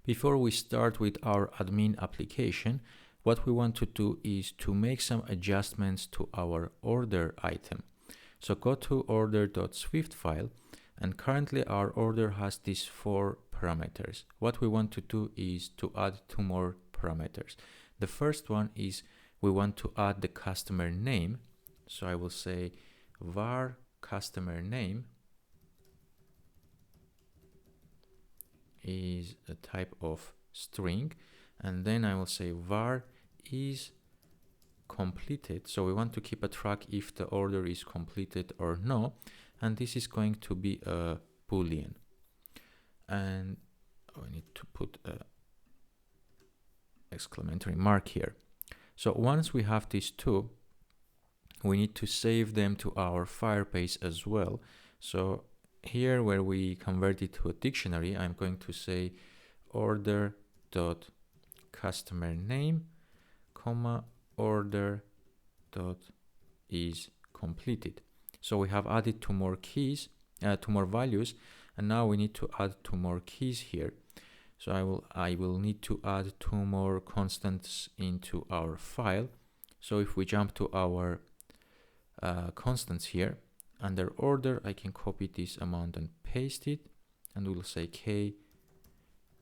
Before we start with our admin application, what we want to do is to make some adjustments to our order item. So go to order.swift file, and currently our order has these 4 parameters. What we want to do is to add 2 more parameters. The first one is we want to add the customer name. So I will say var customer name is a type of string, and then I will say var is completed. So we want to keep a track if the order is completed or no, and this is going to be a boolean, and we need to put a exclamatory mark here. So once we have these 2, we need to save them to our Firebase as well. So here where we convert it to a dictionary, I'm going to say order.customer name, comma, order.is completed. So we have added 2 more keys, 2 more values, and now we need to add 2 more keys here. So I will need to add 2 more constants into our file. So if we jump to our constants here, under order, I can copy this amount and paste it, and we'll say k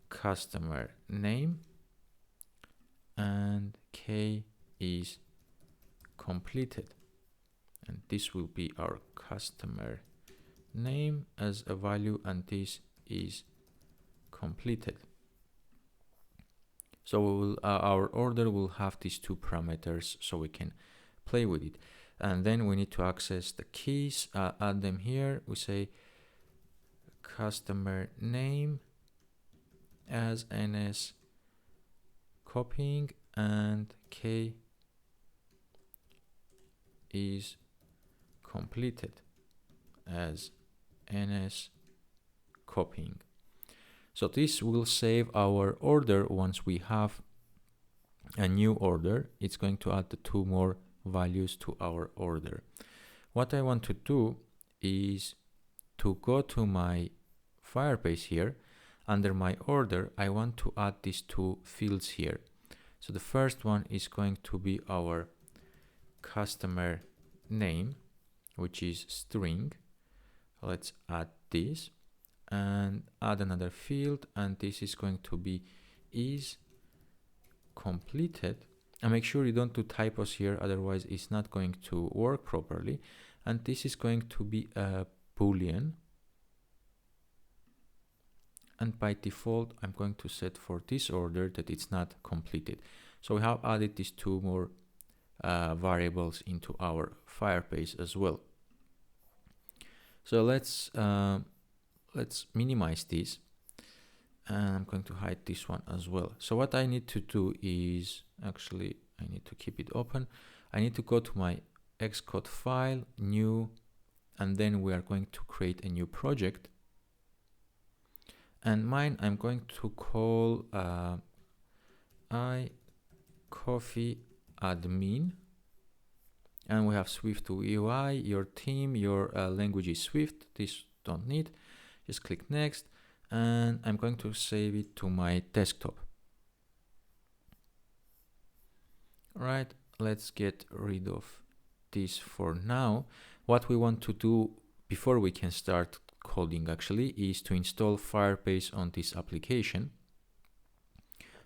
customer name, and k is completed, and this will be our customer name as a value, and this is completed. So our order will have these 2 parameters, so we can play with it. And then we need to access the keys, add them here. We say customer name as ns copying, and k is completed as ns copying. So this will save our order. Once we have a new order, it's going to add the 2 more values to our order. What I want to do is to go to my Firebase here. Under my order, I want to add these 2 fields here. So the first one is going to be our customer name, which is string. Let's add this and add another field, and this is going to be is completed. And make sure you don't do typos here, otherwise it's not going to work properly. And this is going to be a boolean, and by default I'm going to set for this order that it's not completed. So we have added these 2 more variables into our Firebase as well. So let's minimize this, and I'm going to hide this one as well. So what I need to do is, actually I need to keep it open. I need to go to my Xcode file, new, and then we are going to create a new project. And mine I'm going to call iCoffee admin, and we have SwiftUI, your team, your language is Swift. This don't need. Just click next, and I'm going to save it to my desktop. Right, let's get rid of this for now. What we want to do before we can start coding actually is to install Firebase on this application.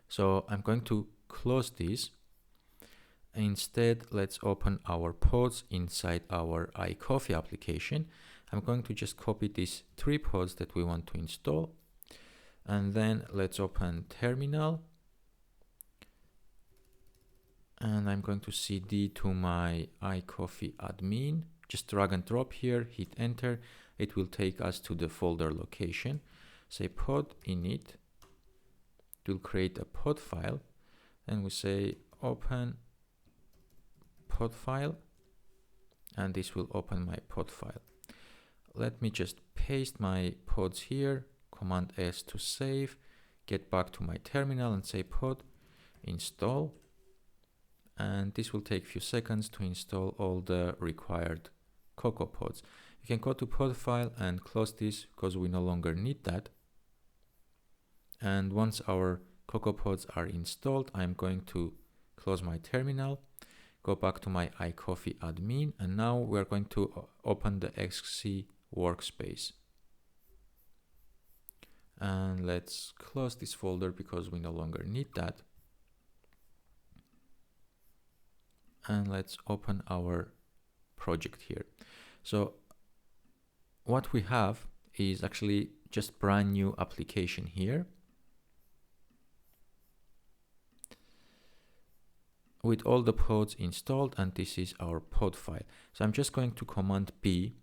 So I'm going to close this. Instead, let's open our pods inside our iCoffee application. I'm going to just copy these 3 pods that we want to install, and then let's open terminal, and I'm going to cd to my iCoffee admin. Just drag and drop here, hit enter. It will take us to the folder location. Say pod init. It will create a pod file, and we say open pod file, and this will open my pod file. Let me just paste my pods here, Command S to save, get back to my terminal and say pod install, and this will take a few seconds to install all the required Cocoa pods. You can go to pod file and close this because we no longer need that. And once our CocoaPods are installed, I'm going to close my terminal, go back to my iCoffee admin, and now we're going to open the XC workspace. And let's close this folder because we no longer need that. And let's open our project here. So what we have is actually just brand new application here with all the pods installed, and this is our pod file. So I'm just going to Command B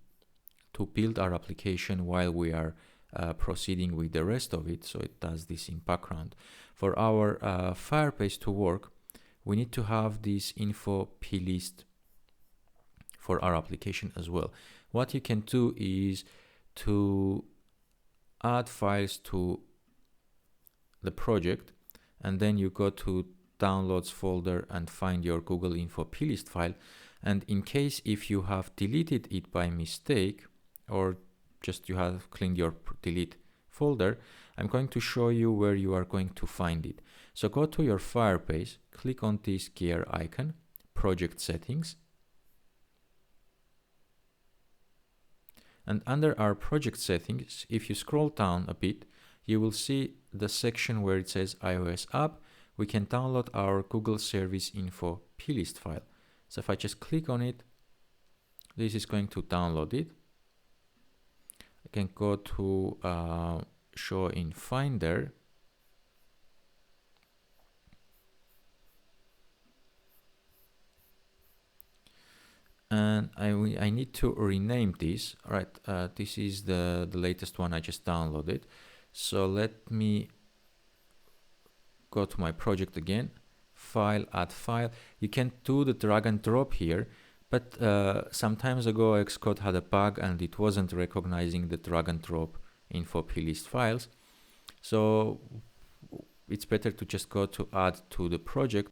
to build our application while we are proceeding with the rest of it, so it does this in background. For our Firebase to work, we need to have this info plist for our application as well. What you can do is to add files to the project, and then you go to downloads folder and find your Google info plist file. And in case if you have deleted it by mistake, or just you have cleaned your delete folder, I'm going to show you where you are going to find it. So go to your Firebase, click on this gear icon, project settings, and under our project settings, if you scroll down a bit, you will see the section where it says iOS app. We can download our Google service info plist file. So if I just click on it, this is going to download it. I can go to show in Finder. And I need to rename this. All right, this is the latest one I just downloaded. So let me go to my project again, file, add file. You can do the drag and drop here, but some times ago Xcode had a bug and it wasn't recognizing the drag and drop info plist files. So it's better to just go to add to the project.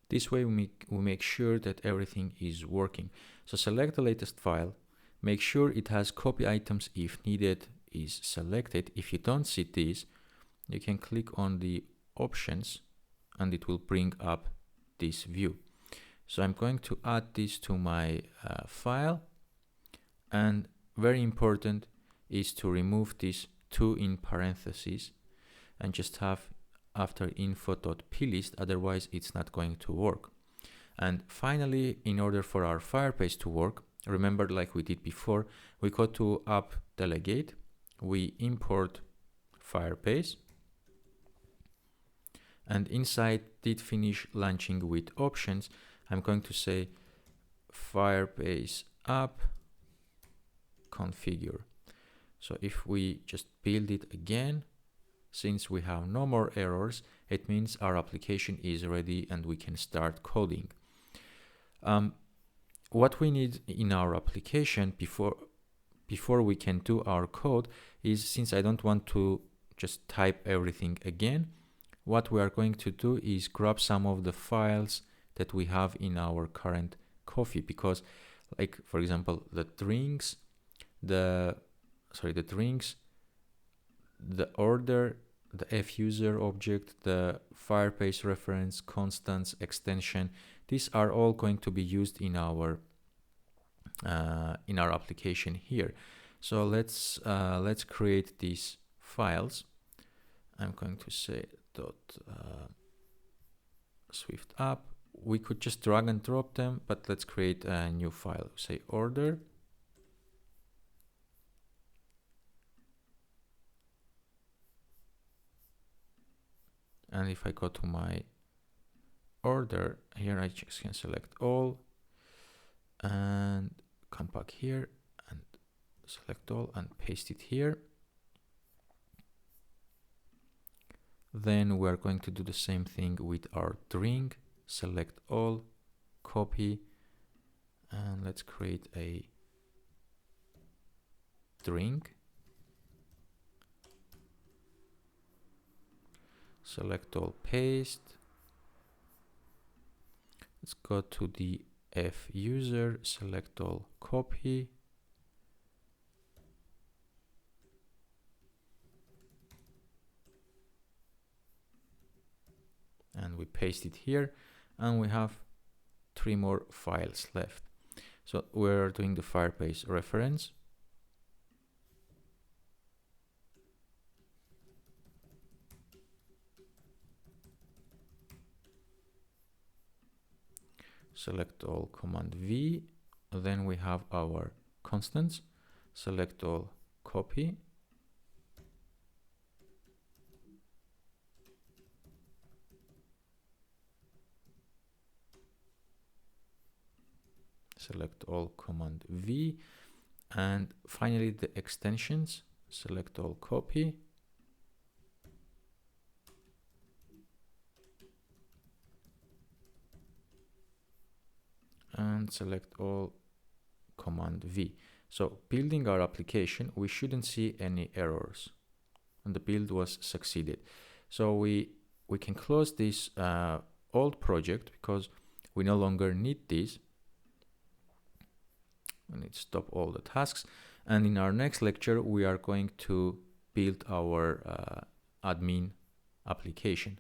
This way we make sure that everything is working. So select the latest file, make sure it has copy items if needed is selected. If you don't see this, you can click on the options and it will bring up this view. So I'm going to add this to my file, and very important is to remove this 2 in parentheses and just have after info.plist, otherwise it's not going to work. And finally, in order for our Firebase to work, remember like we did before, we go to app delegate, we import Firebase, and inside did finish launching with options, I'm going to say Firebase app configure. So if we just build it again, since we have no more errors, it means our application is ready and we can start coding. What we need in our application before we can do our code is, since I don't want to just type everything again, what we are going to do is grab some of the files that we have in our current coffee, because like for example the drinks, the order, the fuser object, the Firebase reference, constants, extension, these are all going to be used in our application here. So let's create these files. I'm going to say Swift app. We could just drag and drop them, but let's create a new file. Say order. And if I go to my order here, I just can select all and come back here and select all and paste it here. Then we're going to do the same thing with our drink, select all, copy, and let's create a drink. Select all, paste. Let's go to the F user, select all, copy. we paste it here, and we have 3 more files left. So we're doing the Firebase reference. Select all, Command V. Then we have our constants. Select all, copy. Select all, Command V. And finally the extensions. Select all, copy. And select all, Command V. So building our application, we shouldn't see any errors, and the build was succeeded. So we can close this old project because we no longer need this. We need to stop all the tasks, and in our next lecture we are going to build our admin application.